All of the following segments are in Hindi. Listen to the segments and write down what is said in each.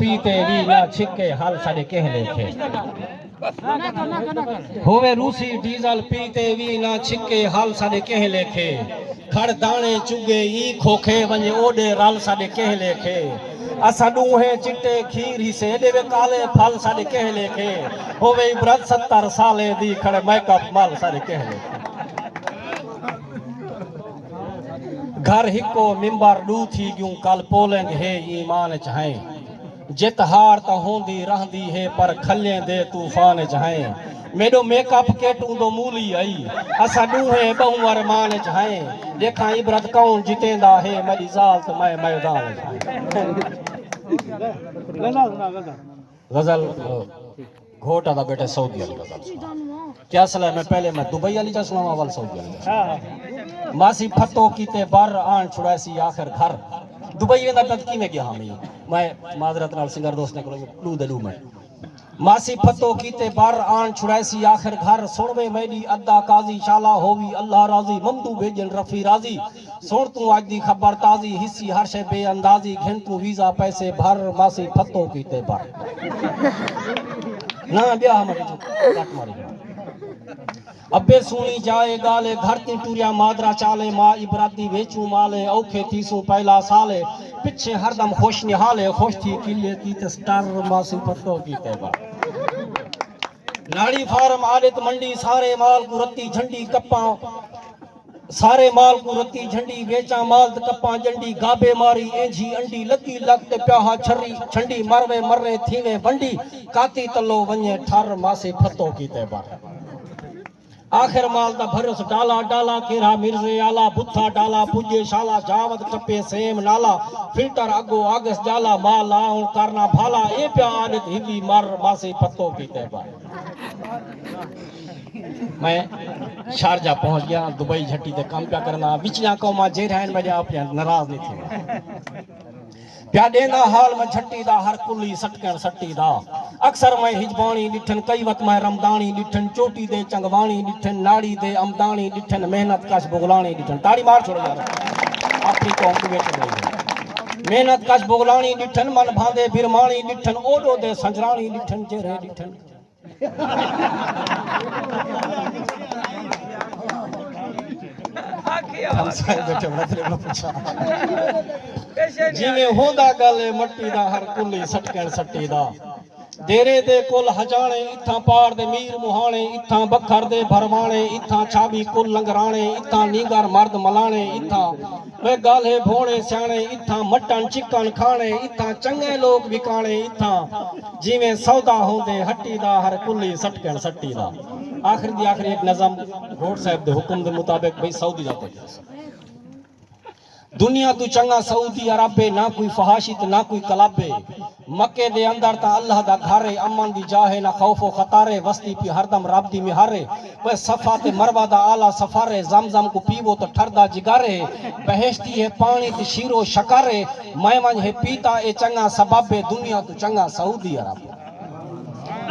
पीते भी ना छिके हाल साडे कह लेखे होवे रूसी डीजल पीते भी ना छिके हाल साडे कह लेखे खड़ दाणे चुगे ई खोखे वने ओडे राल साडे कह लेखे असा डूहे चिट्टे खीर ही से देवे काले फल साडे कह लेखे होवे इब्रत 70 साले दी खड़े मेकअप माल साडे कह लेखे घर हिको मिंबर डू थी गयूं कल पोलेंग है ईमान चाहे जित हार त होंदी रहंदी है पर खले दे तूफान चाहे मेडो मेकअप केटू दो मूली आई असा डूहे बहु अरमान चाहे देखा इबरत कौन जितेंदा है मेरी जाल तो मैं मैदान गजल घोटा दा बेटे सऊदी वाली गजल क्या सलाह मैं पहले मैं दुबई वाली जा सुनावा वाल सऊदी वाली मासी फतो कीते बार आन छुड़ासी आखिर घर दुबई वेंदा तदकी में गया मैं माजरत नाल सिंगर दोस्त ने को लू दलू मैं मासी फतो कीते बार आन छुड़ासी आखिर घर सुनवे मेरी अद्दा काजी शाला होवी अल्लाह राजी ममदू भेजन रफी राजी सुन तू आज दी खबर ताजी हिस्सी हर शे बेअंदाजी घिन तू वीजा पैसे भर मासी फतो कीते बार ना ब्याह मरी काट मारी अबे सुनी जाए गाले घर ती टूरिया मादरा चाले माँ इबराती वेचू माले औखे तीसू पहला साले पिछे हरदम खुश निहाले खुश थी किले की स्टार मासी फतो की तेबा नाड़ी फार्म आदित मंडी सारे माल को रत्ती झंडी कप्पा सारे माल को रत्ती झंडी वेचा माल कप्पा झंडी गाबे मारी एंझी अंडी लगी लगते प्याहा छरी छंडी मरवे मर्रे थीवे बंडी काती तलो वने ठार मासी फतो की तेबा आखिर माल दा भरोस डाला डाला केरा मिर्जे आला बुथा डाला पुजे शाला जावत टपे सेम नाला फिल्टर अगो आगस जाला माल आउं करना भाला ए प्या आदत हिवी मर मासे पत्तो की तेबा मैं शारजा पहुंच गया दुबई झट्टी ते काम क्या करना विचला कौमा जे रहन बजा अपने नाराज नहीं थे प्या देना हाल में झट्टी दा हर कुली सटकण सट्टी दा अक्सर मैं हिजबानी डिठन कई वक्त मैं रमदानी डिठन चोटी दे चंगवानी डिठन नाड़ी दे अमदानी डिठन मेहनत कश बुगलानी डिठन ताड़ी मार छोड़ यार अपनी कौम को बेच मेहनत कश बुगलानी डिठन मन भांदे बिरमानी डिठन ओडो दे संजरानी डिठन जेरे डिठन हम सारे बैठे बड़ा पूछा जिने होंदा गले मट्टी दा हर कुली सटकण सट्टी दा देरे दे कुल हजाने इथा पार दे मीर मुहाने इथा बखर दे भरवाने इथा छाबी कुल लंगराने इथा नीगर मर्द मलाने इथा वे गाले भोणे स्याणे इथा मटन चिकन खाने इथा चंगे लोग विकाने इथा जिवें सौदा होंदे हट्टी दा हर कुली सटकण सट्टी दा आखिर दी आखिर एक नज़म घोट साहब दे हुक्म दे मुताबिक भाई सऊदी जाते दुनिया तू चंगा सऊदी अरबे ना कोई फहाशित ना कोई कलाबे मक्के दे अंदर ता अल्लाह दा घरे अमन दी जाहे ना खौफो खतारे वस्ती पी हरदम रब दी मिहारे वे सफा ते मरवा दा आला सफारे जमजम को पीवो तो ठरदा जिगारे बहेश्ती है पानी ते शीरो शकारे मैं वंज है पीता ए चंगा सबबे दुनिया तू चंगा सऊदी अरब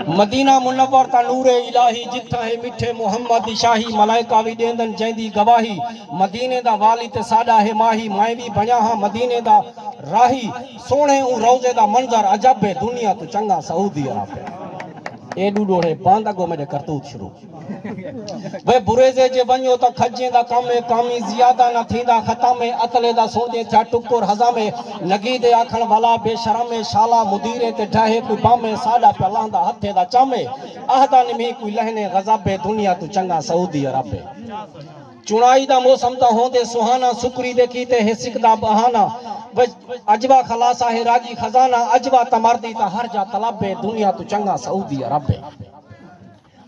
मदीना मुनव्वर ता नूरे इलाही जिथा है मिठे मोहम्मद दी शाही मलाइका भी देंदन जैंदी गवाही मदीने दा वाली ते साडा है माही मैं भी बणिया हां मदीने दा राही सोने उ रोजे दा मंजर अजब है दुनिया तो चंगा सऊदी अरब ए डूडोड़े बांदा गो मेरे करतूत शुरू वे बुरे जे वणो त खजे दा कामे कामी ज्यादा न थींदा खतामे अतले दा सोजे था टुकुर हजामे नगी दे आखण वाला बेशरमे शाला मुदीरे ते ढाहे कोई बामे साडा पलांदा हथे दा चामे आहदा निमी कोई लहने गजबे दुनिया तो चंगा सऊदी अरब चुनाई दा मौसम ता होंदे सुहाना सुकरी देखी ते हिसिक दा बहाना अजवा खलासा है राजी खजाना अजवा तमर्दी ता हर जा तलबे दुनिया तो चंगा सऊदी अरब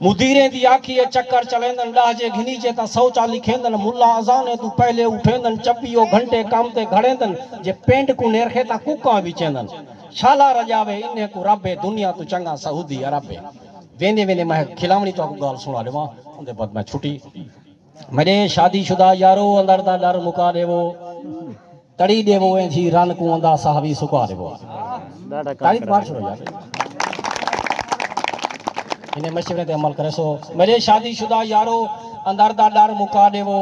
मुदीरे दी आखी चक्कर चलेंदन लाजे घिनी जे ता सौचा लिखेंदन मुल्ला अजाने तू पहले उठेंदन चपियो घंटे काम ते घड़ेंदन जे पेंट को नेरखे ता कुका विचेंदन शाला रजावे इन्ने को रबे दुनिया तो चंगा सऊदी अरब वेंदे वेंदे मैं खिलावनी तो गाल सुना देवा उनके बाद मैं छुट्टी मेरे शादीशुदा यारो अंदर दा डर मुका देवो तड़ी देवो जी रन को अंदा साहबी सुका देवो तारीफ बात छोड़ो यार इन्हें मशवरे ते अमल करे सो मेरे शादीशुदा यारो अंदर दा डर मुका देवो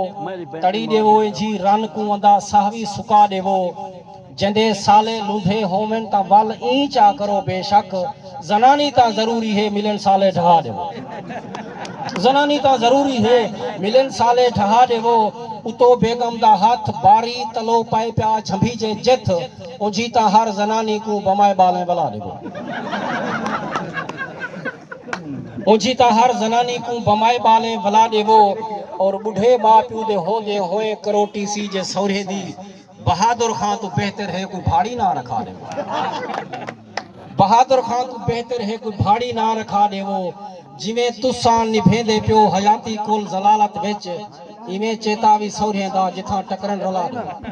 तड़ी देवो जी रन को अंदा साहबी सुका देवो जंदे साले लूधे होवन ता वल ई चा करो बेशक जनानी ता जरूरी है मिलन साले ढहा देवो जनानी ता जरूरी है मिलन साले ढहा देवो उतो बेगम दा हाथ बारी तलो पाए प्या झंभी जे जथ उजीता हर जनानी को बमाए बाले बला देवो उजीता हर जनानी को बमाए बाले बला देवो और बुढ़े बाप दे होंदे होए करोटी सी जे सौरे दी बहादुर खां तो बेहतर है कोई भाड़ी ना रखा देवो बहादुर खां तो बेहतर है कोई भाड़ी ना रखा देवो जिवें तुसां निभेंदे पियो हयाती कोल जलालत विच इवें चेतावी सौरे दा जिथां टकरन रला दो